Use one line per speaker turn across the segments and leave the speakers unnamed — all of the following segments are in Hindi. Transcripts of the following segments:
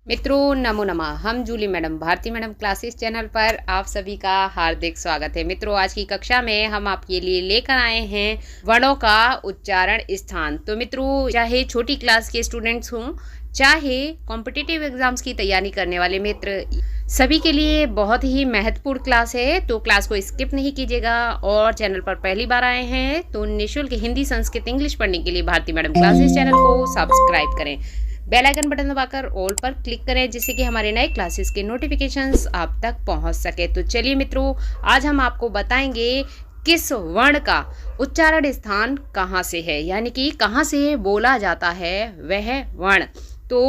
मित्रों नमो नमः। हम Julie madam Bharti madam classes channel पर आप सभी का हार्दिक स्वागत है। मित्रों आज की कक्षा में हम आपके लिए लेकर आए हैं वर्णों का उच्चारण स्थान। तो मित्रों चाहे छोटी क्लास के स्टूडेंट्स हों चाहे कॉम्पिटिटिव एग्जाम्स की तैयारी करने वाले मित्र, सभी के लिए बहुत ही महत्वपूर्ण क्लास है। तो क्लास को स्किप नहीं कीजिएगा और चैनल पर पहली बार आए हैं तो निःशुल्क हिंदी संस्कृत इंग्लिश पढ़ने के लिए भारती मैडम क्लासेस चैनल को सब्सक्राइब करें, बेल आइकन बटन दबाकर ऑल पर क्लिक करें जिससे कि हमारे नए क्लासेस के नोटिफिकेशंस आप तक पहुंच सके। तो चलिए मित्रों आज हम आपको बताएंगे किस वर्ण का उच्चारण स्थान कहाँ से है, यानी कि कहाँ से बोला जाता है वह वर्ण। तो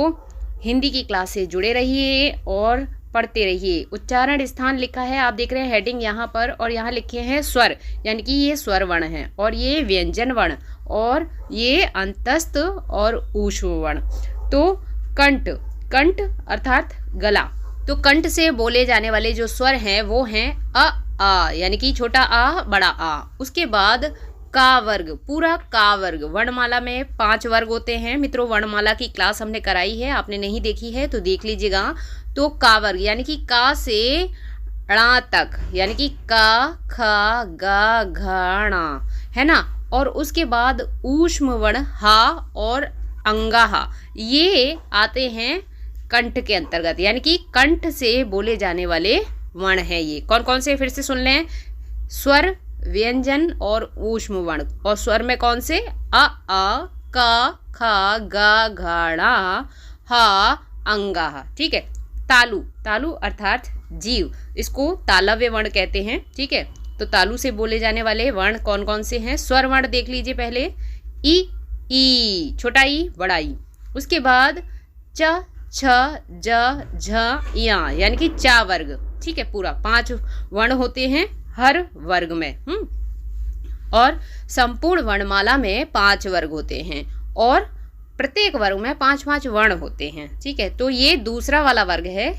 हिंदी की क्लास से जुड़े रहिए और पढ़ते रहिए। उच्चारण स्थान लिखा है, आप देख रहे हैं हेडिंग यहाँ पर, और यहाँ लिखे हैं स्वर, यानी कि ये स्वर वर्ण है और ये व्यंजन वर्ण और ये अंतस्थ और ऊष्म वर्ण। तो कंठ, कंठ अर्थात गला। तो कंठ से बोले जाने वाले जो स्वर हैं वो हैं अ आ, यानी कि छोटा आ बड़ा आ। उसके बाद का वर्ग, पूरा का वर्ग। वर्णमाला में 5 वर्ग होते हैं मित्रों। वर्णमाला की क्लास हमने कराई है, आपने नहीं देखी है तो देख लीजिएगा। तो का वर्ग यानी कि का से णा तक, यानी कि का ख ग घ ण, है ना। और उसके बाद ऊष्म वर्ण हा और अंगाहा, ये आते हैं कंठ के अंतर्गत, यानी कि कंठ से बोले जाने वाले वर्ण है। ये कौन कौन से फिर से सुन लें, स्वर व्यंजन और ऊष्म वर्ण। और स्वर में कौन से, अ आ का ख ग घ ण हा अंगाहा, ठीक है। तालु, तालु अर्थात जीव, इसको तालव्य वर्ण कहते हैं, ठीक है। तो तालु से बोले जाने वाले वर्ण कौन कौन से हैं, स्वर वर्ण देख लीजिए पहले, ई, छोटा ई बड़ा ई। उसके बाद च छ ज झ या, यानी कि चा वर्ग, ठीक है। पूरा 5 वर्ण होते हैं हर वर्ग में। और संपूर्ण वर्णमाला में 5 वर्ग होते हैं और प्रत्येक वर्ग में 5-5 वर्ण होते हैं, ठीक है। तो ये दूसरा वाला वर्ग है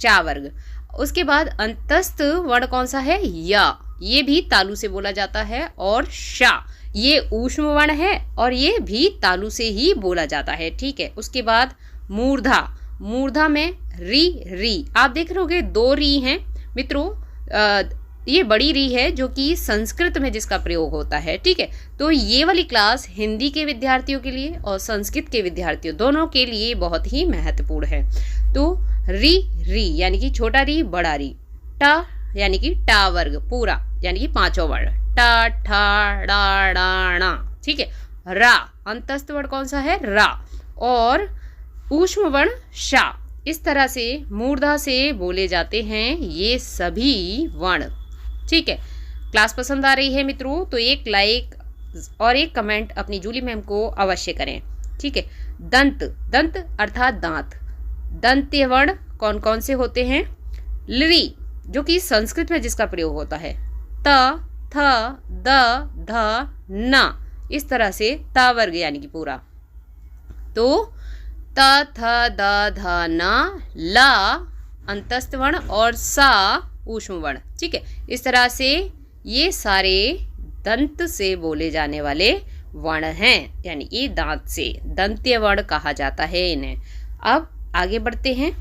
चा वर्ग। उसके बाद अंतस्थ वर्ण कौन सा है, या, ये भी तालु से बोला जाता है। और शा, ये ऊष्म वर्ण है और ये भी तालु से ही बोला जाता है, ठीक है। उसके बाद मूर्धा, मूर्धा में री, आप देख रहे होगे 2 री हैं मित्रों। ये बड़ी री है जो कि संस्कृत में जिसका प्रयोग होता है, ठीक है। तो ये वाली क्लास हिंदी के विद्यार्थियों के लिए और संस्कृत के विद्यार्थियों दोनों के लिए बहुत ही महत्वपूर्ण है। तो री यानी कि छोटा री बड़ा री। टा यानी कि टा वर्ग पूरा, यानी कि 5 वर्ण, टा ठा डा डा णा, ठीक है। रा, अंतस्थ वर्ण कौन सा है, रा। और ऊष्म वर्ण शा। इस तरह से मूर्धा से बोले जाते हैं ये सभी वर्ण, ठीक है। क्लास पसंद आ रही है मित्रों तो एक लाइक और एक कमेंट अपनी जूली मैम को अवश्य करें, ठीक है। दंत, दंत अर्थात दांत। दंत्य वर्ण कौन कौन से होते हैं, लृ, जो कि संस्कृत में जिसका प्रयोग होता है, त थ द ध न, इस तरह से ता वर्ग यानी कि पूरा। तो त थ द ध न, ला अंतस्थ वर्ण और सा ऊष्म वर्ण, ठीक है। इस तरह से ये सारे दंत से बोले जाने वाले वर्ण हैं, यानी कि दांत से दंत्य वर्ण कहा जाता है इन्हें। अब आगे बढ़ते हैं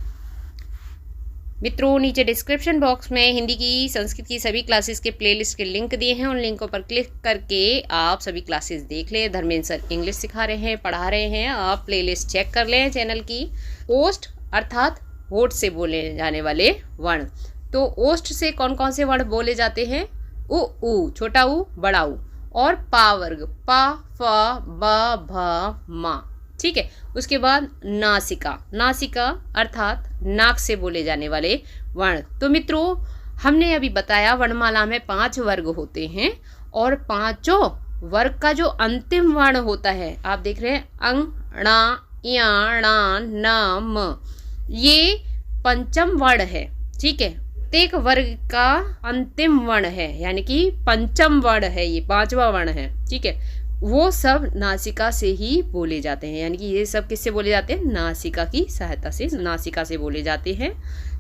मित्रों। नीचे डिस्क्रिप्शन बॉक्स में हिंदी की संस्कृत की सभी क्लासेस के प्लेलिस्ट के लिंक दिए हैं, उन लिंकों पर क्लिक करके आप सभी क्लासेस देख लें। धर्मेंद्र सर इंग्लिश सिखा रहे हैं, पढ़ा रहे हैं, आप प्लेलिस्ट चेक कर लें चैनल की। ओष्ठ अर्थात होठ से बोले जाने वाले वर्ण। तो ओष्ठ से कौन कौन से वर्ण बोले जाते हैं, उ, छोटा उ बड़ा उ। और पा वर्ग, पा फ ब भ मा, ठीक है। उसके बाद नासिका, नासिका अर्थात नाक से बोले जाने वाले वर्ण। तो मित्रों हमने अभी बताया वर्णमाला में 5 वर्ग होते हैं और 5 वर्ग का जो अंतिम वर्ण होता है, आप देख रहे हैं अंग णा या णा न म, ये पंचम वर्ण है, ठीक है। प्रत्येक वर्ग का अंतिम वर्ण है, यानी कि पंचम वर्ण है, ये 5वां वर्ण है, ठीक है। वो सब नासिका से ही बोले जाते हैं, यानी कि ये सब किससे बोले जाते हैं, नासिका की सहायता से, नासिका से बोले जाते हैं,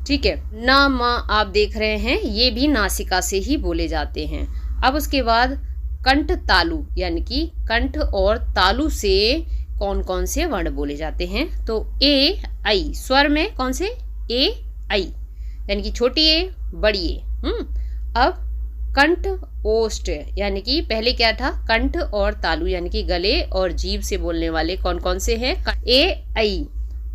ठीक है। न म आप देख रहे हैं ये भी नासिका से ही बोले जाते हैं। अब उसके बाद कंठ तालु, यानी कि कंठ और तालु से कौन कौन से वर्ण बोले जाते हैं? तो ए आई स्वर में कौन से? ए आई यानी कि छोटी ए बड़ी ए। अब कंठ ओष्ठ यानी कि पहले क्या था? कंठ और तालु यानी कि गले और जीभ से बोलने वाले कौन कौन से हैं? ए आई।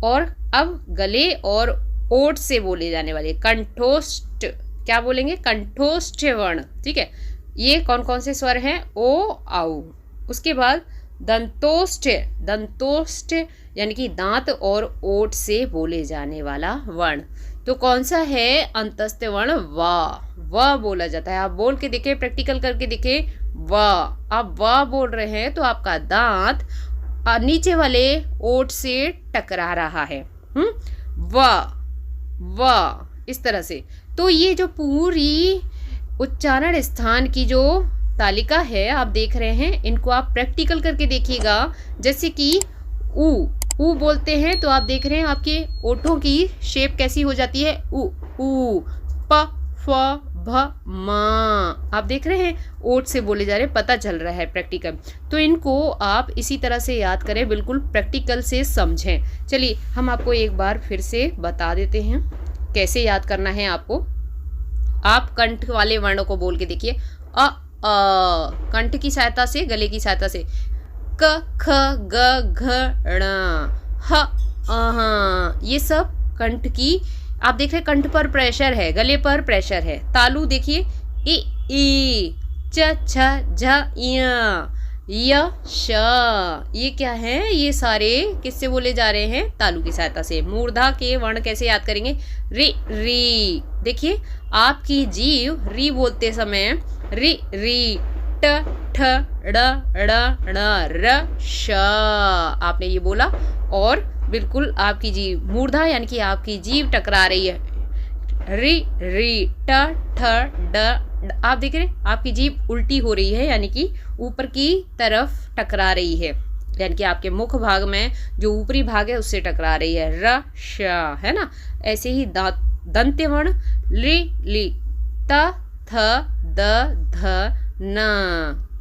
और अब गले और ओठ से बोले जाने वाले कंठोष्ठ, क्या बोलेंगे? कंठोष्ठ वर्ण। ठीक है, ये कौन कौन से स्वर हैं? ओ आउ। उसके बाद दंतोष्ठ, दंतोष्ठ यानी कि दांत और ओठ से बोले जाने वाला वर्ण। तो कौन सा है? अंतस्थ वर्ण वा। वा बोला जाता है। आप बोल के देखें, प्रैक्टिकल करके देखें। वा, आप वा बोल रहे हैं तो आपका दांत नीचे वाले ओठ से टकरा रहा है। वा वा, इस तरह से। तो ये जो पूरी उच्चारण स्थान की जो तालिका है आप देख रहे हैं, इनको आप प्रैक्टिकल करके देखिएगा। जैसे कि ऊ बोलते हैं तो आप देख रहे हैं आपके ओठों की शेप कैसी हो जाती है? ऊ। प फ भ म, आप देख रहे हैं ओठ से बोले जा रहे हैं, पता चल रहा है प्रैक्टिकल। तो इनको आप इसी तरह से याद करें, बिल्कुल प्रैक्टिकल से समझें। चलिए हम आपको एक बार फिर से बता देते हैं कैसे याद करना है आपको। आप कंठ वाले वर्णों को बोल के देखिए। कंठ की सहायता से, गले की सहायता से क ख ग घ ण ह अह, ये सब कंठ की। आप देख रहे हैं कंठ पर प्रेशर है, गले पर प्रेशर है। तालु देखिए ई च छ झ य श, ये क्या है? ये सारे किससे बोले जा रहे हैं? तालु की सहायता से। मूर्धा के वर्ण कैसे याद करेंगे? रि री। देखिए आपकी जीव री बोलते समय रि री ट ठ ड़ ड़ ण र श, आपने ये बोला। और बिल्कुल आपकी जीव मूर्धा यानी कि आपकी जीव टकरा रही है। रि री ट ठ ड, आप देख रहे हैं आपकी जीभ उल्टी हो रही है, यानी कि ऊपर की तरफ टकरा रही है, यानी कि आपके मुख भाग में जो ऊपरी भाग है उससे टकरा रही है। र श, है ना। ऐसे ही दंत्य वर्ण लि ली त थ द ध न,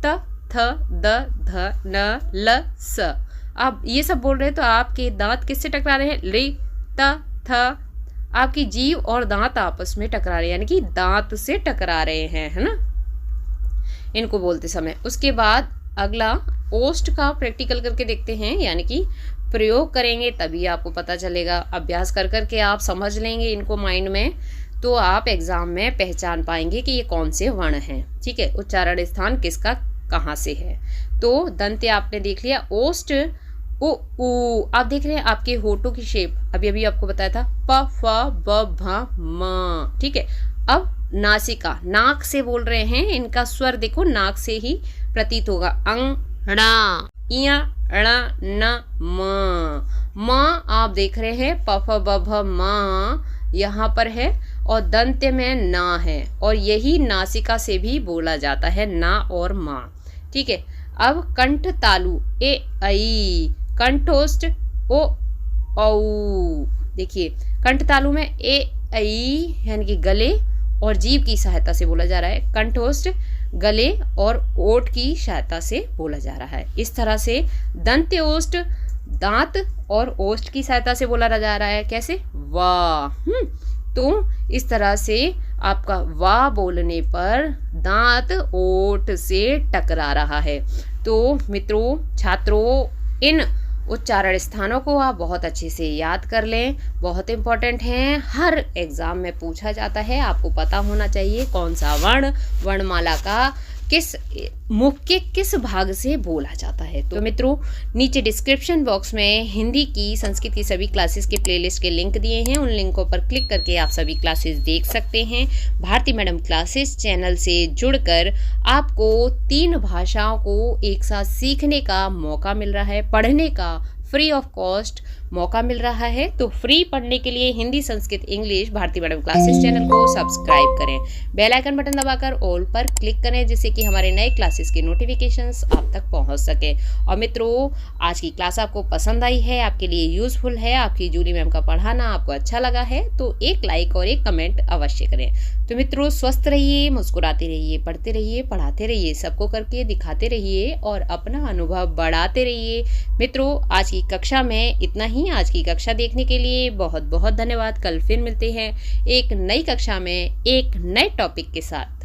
त थ द ध न ल स। आप ये सब बोल रहे हैं तो आपके दांत किससे टकरा रहे हैं? रि त थ, आपकी जीभ और दांत आपस में टकरा रहे हैं, यानी कि दांत से टकरा रहे हैं, है ना, इनको बोलते समय। उसके बाद अगला ओष्ठ का प्रैक्टिकल करके देखते हैं, यानी कि प्रयोग करेंगे तभी आपको पता चलेगा। अभ्यास कर करके आप समझ लेंगे इनको माइंड में, तो आप एग्जाम में पहचान पाएंगे कि ये कौन से वर्ण हैं। ठीक है, उच्चारण स्थान किसका कहाँ से है। तो दंत्य आपने देख लिया। ओष्ठ उ आप देख रहे हैं आपके होठों की शेप, अभी अभी आपको बताया था, प फ ब भ म। ठीक है, अब नासिका, नाक से बोल रहे हैं, इनका स्वर देखो नाक से ही प्रतीत होगा। अंग ण इया ण न म आप देख रहे हैं प फ ब भ म यहाँ पर है और दंत्य में ना है, और यही नासिका से भी बोला जाता है, ना और माँ। ठीक है, अब कंठ तालु ए आई, कंठोष्ठ ओ औ। देखिए कंठ तालु में ए आई यानी कि गले और जीभ की सहायता से बोला जा रहा है, कंठोष्ठ गले और ओठ की सहायता से बोला जा रहा है। इस तरह से दंत्य ओष्ठ दांत और ओष्ठ की सहायता से बोला जा रहा है। कैसे? वाह। तो इस तरह से आपका वाह बोलने पर दांत ओठ से टकरा रहा है। तो मित्रों, छात्रों, इन उच्चारण स्थानों को आप बहुत अच्छे से याद कर लें, बहुत इम्पॉर्टेंट हैं, हर एग्जाम में पूछा जाता है। आपको पता होना चाहिए कौन सा वर्ण वर्णमाला का किस मुख के किस भाग से बोला जाता है। तो मित्रों, नीचे डिस्क्रिप्शन बॉक्स में हिंदी की, संस्कृत की सभी क्लासेस के प्लेलिस्ट के लिंक दिए हैं, उन लिंकों पर क्लिक करके आप सभी क्लासेस देख सकते हैं। भारती मैडम क्लासेस चैनल से जुड़कर आपको 3 भाषाओं को एक साथ सीखने का मौका मिल रहा है, पढ़ने का फ्री ऑफ कॉस्ट मौका मिल रहा है। तो फ्री पढ़ने के लिए Hindi, Sanskrit, English Bharti madam classes channel को सब्सक्राइब करें, बेल आइकन बटन दबाकर ऑल पर क्लिक करें, जिससे कि हमारे नए क्लासेस के नोटिफिकेशंस आप तक पहुंच सके। और मित्रों, आज की क्लास आपको पसंद आई है, आपके लिए यूजफुल है, आपकी जूली मैम का पढ़ाना आपको अच्छा लगा है, तो एक लाइक और एक कमेंट अवश्य करें। तो मित्रों स्वस्थ रहिए, मुस्कुराते रहिए, पढ़ते रहिए, पढ़ाते रहिए, सबको करके दिखाते रहिए और अपना अनुभव बढ़ाते रहिए। मित्रों आज की कक्षा में इतना ही। आज की कक्षा देखने के लिए बहुत बहुत धन्यवाद। कल फिर मिलते हैं एक नई कक्षा में एक नए टॉपिक के साथ।